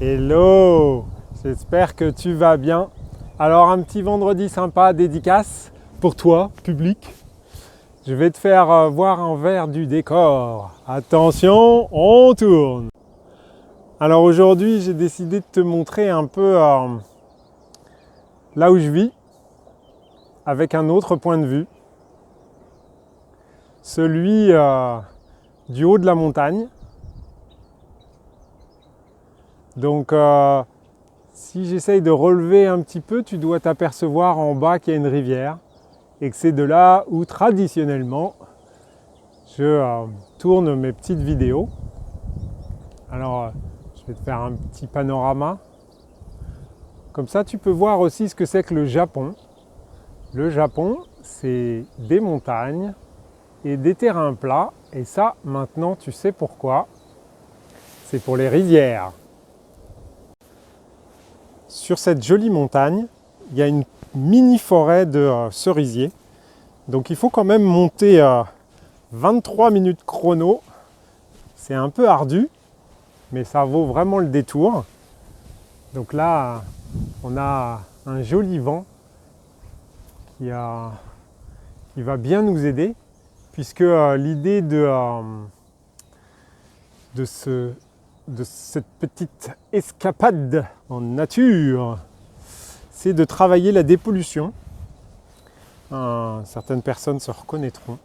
Hello, j'espère que tu vas bien. Alors un petit vendredi sympa, dédicace pour toi, public. Je vais te faire voir un verre du décor. Attention, on tourne. Alors aujourd'hui, j'ai décidé de te montrer un peu là où je vis, avec un autre point de vue. Celui du haut de la montagne. Donc si j'essaye de relever un petit peu, tu dois t'apercevoir en bas qu'il y a une rivière et que c'est de là où traditionnellement je tourne mes petites vidéos. Alors je vais te faire un petit panorama. Comme ça tu peux voir aussi ce que c'est que le Japon. Le Japon, c'est des montagnes et des terrains plats. Et ça, maintenant tu sais pourquoi. C'est pour les rizières. Sur cette jolie montagne, il y a une mini forêt de cerisiers. Donc il faut quand même monter 23 minutes chrono. C'est un peu ardu, mais ça vaut vraiment le détour. Donc là, on a un joli vent qui va bien nous aider, puisque l'idée de cette petite escapade en nature, c'est de travailler la dépollution. Certaines personnes se reconnaîtront.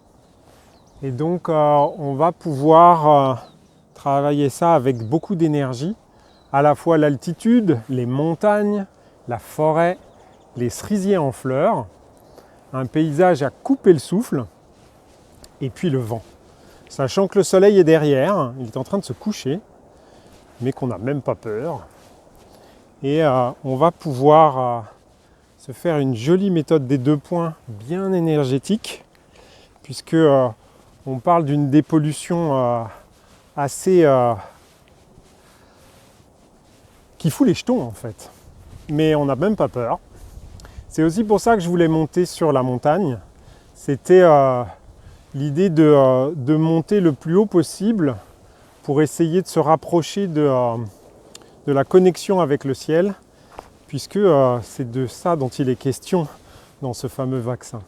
Et donc on va pouvoir travailler ça avec beaucoup d'énergie, à la fois l'altitude, les montagnes, la forêt, les cerisiers en fleurs, un paysage à couper le souffle, et puis le vent. Sachant que le soleil est derrière, il est en train de se coucher, mais qu'on n'a même pas peur. Et on va pouvoir se faire une jolie méthode des 2 points bien énergétique, puisque on parle d'une dépollution assez qui fout les jetons en fait. Mais on n'a même pas peur. C'est aussi pour ça que je voulais monter sur la montagne. C'était l'idée de monter le plus haut possible pour essayer de se rapprocher de la connexion avec le ciel, puisque c'est de ça dont il est question dans ce fameux vaccin.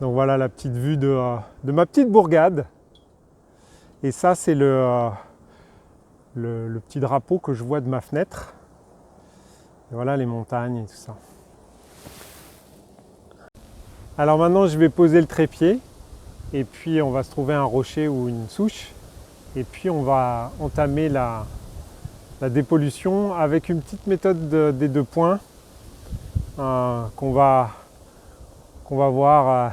Donc voilà la petite vue de ma petite bourgade. Et ça, c'est le petit drapeau que je vois de ma fenêtre. Et voilà les montagnes et tout ça. Alors maintenant, je vais poser le trépied. Et puis, on va se trouver un rocher ou une souche. Et puis, on va entamer la dépollution avec une petite méthode des 2 points qu'on va voir.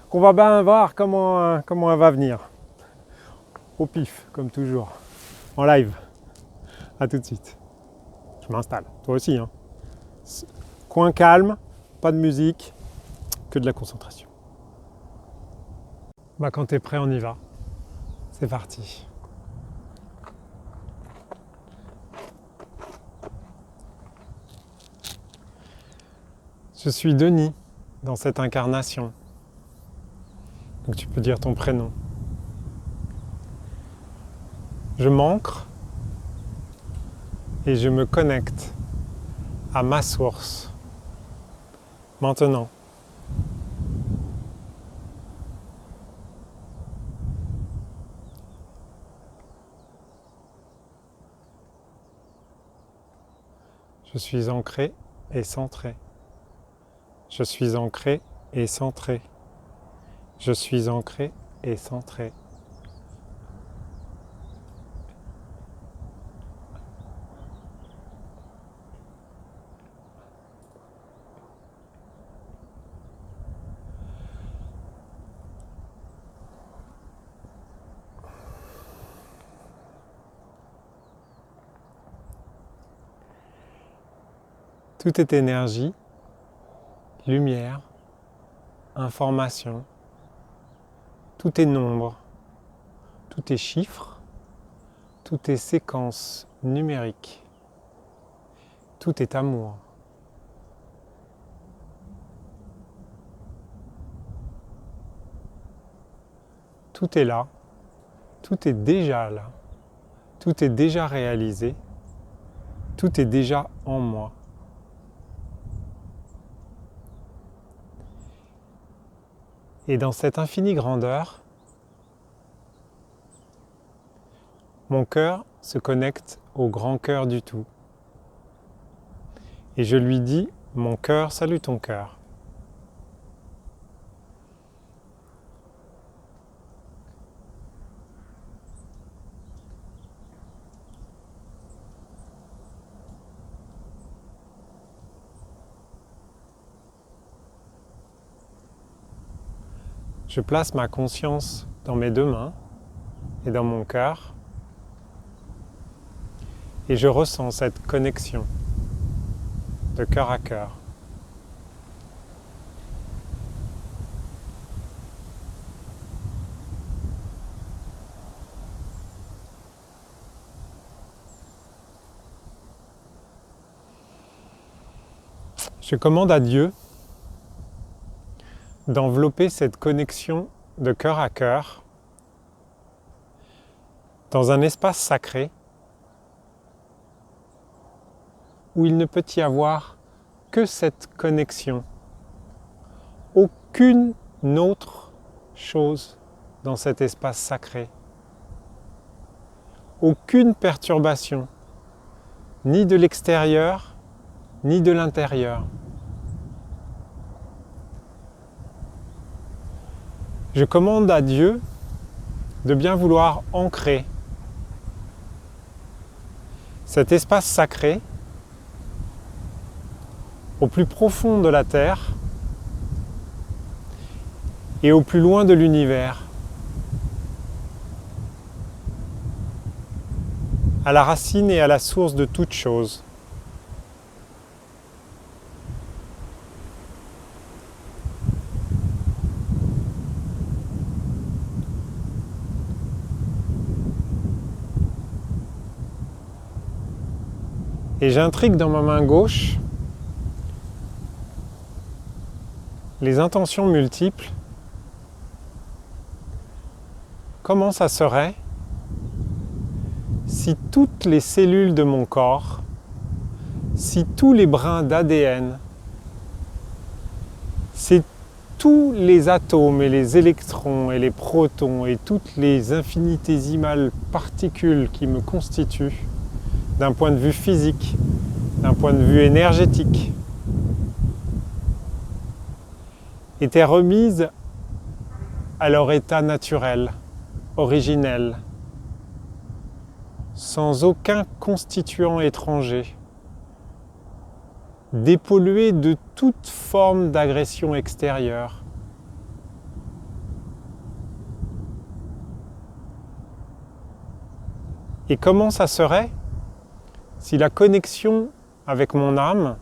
Qu'on va bien voir comment elle va venir. Au pif, comme toujours. En live. A tout de suite. Je m'installe. Toi aussi. Hein. Coin calme, pas de musique, que de la concentration. Bah, quand tu es prêt, on y va. C'est parti. Je suis Denis dans cette incarnation. Donc tu peux dire ton prénom. Je m'ancre et je me connecte à ma source. Maintenant. Je suis ancré et centré. Je suis ancré et centré. Je suis ancré et centré. Tout est énergie, lumière, information. Tout est nombre, tout est chiffre, tout est séquence numérique. Tout est amour. Tout est là, tout est déjà là, tout est déjà réalisé, Tout est déjà en moi. Et dans cette infinie grandeur, mon cœur se connecte au grand cœur du tout. Et je lui dis, mon cœur, salue ton cœur. Je place ma conscience dans mes deux mains et dans mon cœur et je ressens cette connexion de cœur à cœur. Je commande à Dieu d'envelopper cette connexion de cœur à cœur dans un espace sacré où il ne peut y avoir que cette connexion. Aucune autre chose dans cet espace sacré. Aucune perturbation, ni de l'extérieur, ni de l'intérieur. Je commande à Dieu de bien vouloir ancrer cet espace sacré au plus profond de la terre et au plus loin de l'univers, à la racine et à la source de toute chose. Et j'intrigue dans ma main gauche les intentions multiples. Comment ça serait si toutes les cellules de mon corps, si tous les brins d'ADN, si tous les atomes et les électrons et les protons et toutes les infinitésimales particules qui me constituent, d'un point de vue physique, d'un point de vue énergétique, étaient remises à leur état naturel, originel, sans aucun constituant étranger, dépolluées de toute forme d'agression extérieure. Et comment ça serait si la connexion avec mon âme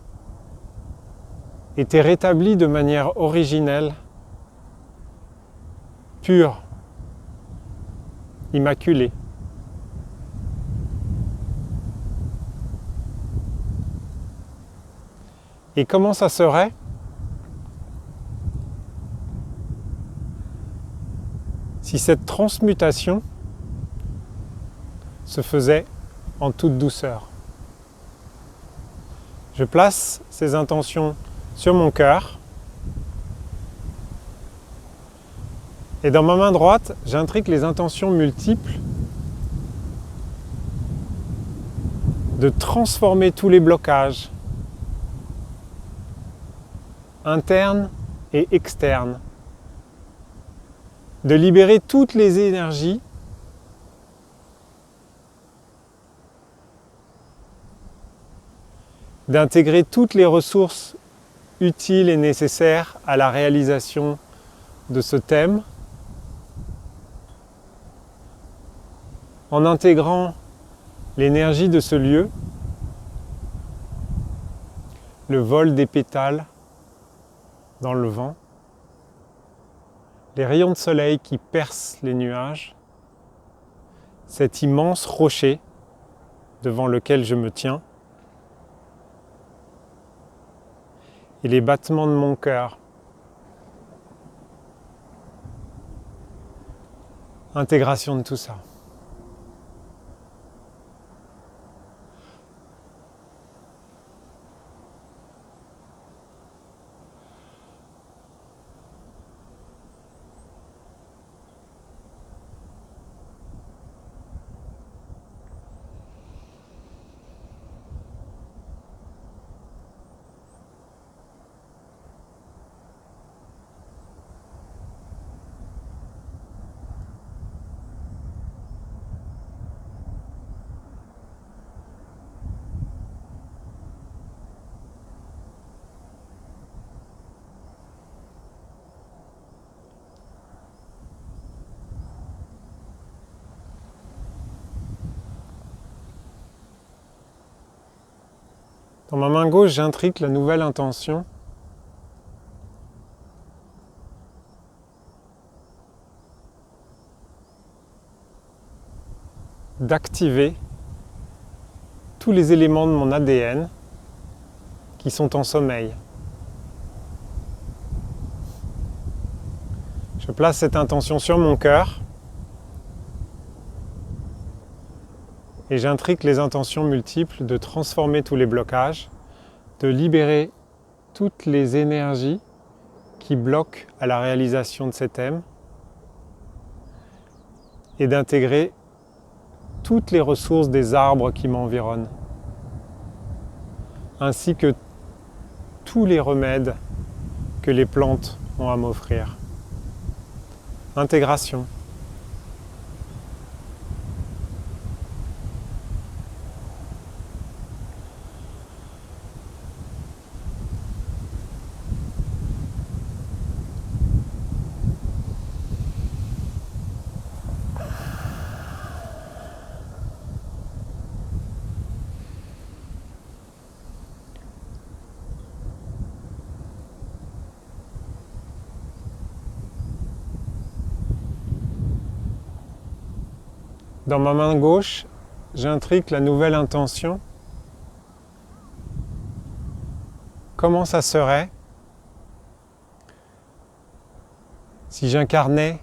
était rétablie de manière originelle, pure, immaculée. Et comment ça serait si cette transmutation se faisait en toute douceur? Je place ces intentions sur mon cœur et dans ma main droite, j'intrigue les intentions multiples de transformer tous les blocages internes et externes, de libérer toutes les énergies d'intégrer toutes les ressources utiles et nécessaires à la réalisation de ce thème, en intégrant l'énergie de ce lieu, le vol des pétales dans le vent, les rayons de soleil qui percent les nuages, cet immense rocher devant lequel je me tiens, et les battements de mon cœur. Intégration de tout ça. Dans ma main gauche, j'intrique la nouvelle intention d'activer tous les éléments de mon ADN qui sont en sommeil. Je place cette intention sur mon cœur et j'intrique les intentions multiples de transformer tous les blocages, de libérer toutes les énergies qui bloquent à la réalisation de ces thèmes et d'intégrer toutes les ressources des arbres qui m'environnent, ainsi que tous les remèdes que les plantes ont à m'offrir. Intégration. Dans ma main gauche, j'intrique la nouvelle intention. Comment ça serait si j'incarnais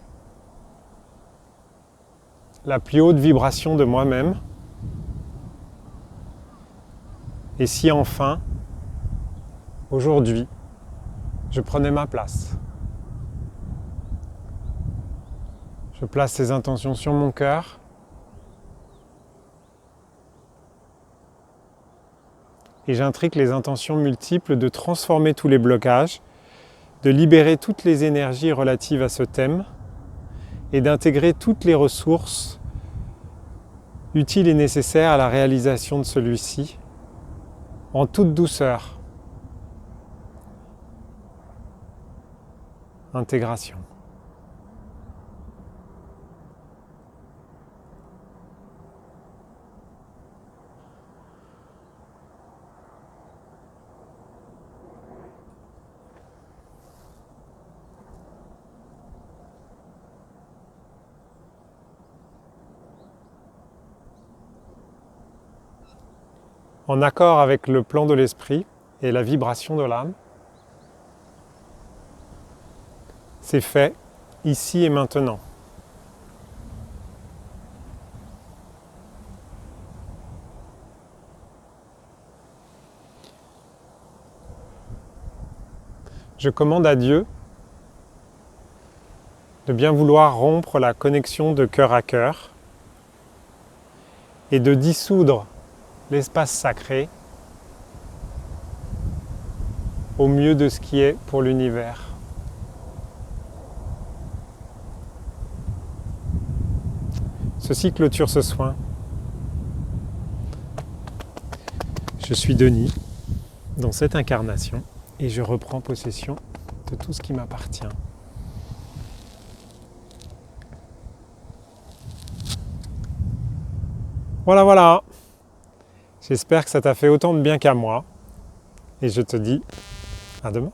la plus haute vibration de moi-même et si enfin, aujourd'hui, je prenais ma place. Je place ces intentions sur mon cœur. Et j'intrique les intentions multiples de transformer tous les blocages, de libérer toutes les énergies relatives à ce thème et d'intégrer toutes les ressources utiles et nécessaires à la réalisation de celui-ci en toute douceur. Intégration. En accord avec le plan de l'esprit et la vibration de l'âme. C'est fait ici et maintenant. Je commande à Dieu de bien vouloir rompre la connexion de cœur à cœur et de dissoudre l'espace sacré au mieux de ce qui est pour l'univers. Ceci clôture ce soin. Je suis Denis dans cette incarnation et je reprends possession de tout ce qui m'appartient. Voilà. J'espère que ça t'a fait autant de bien qu'à moi. Et je te dis à demain.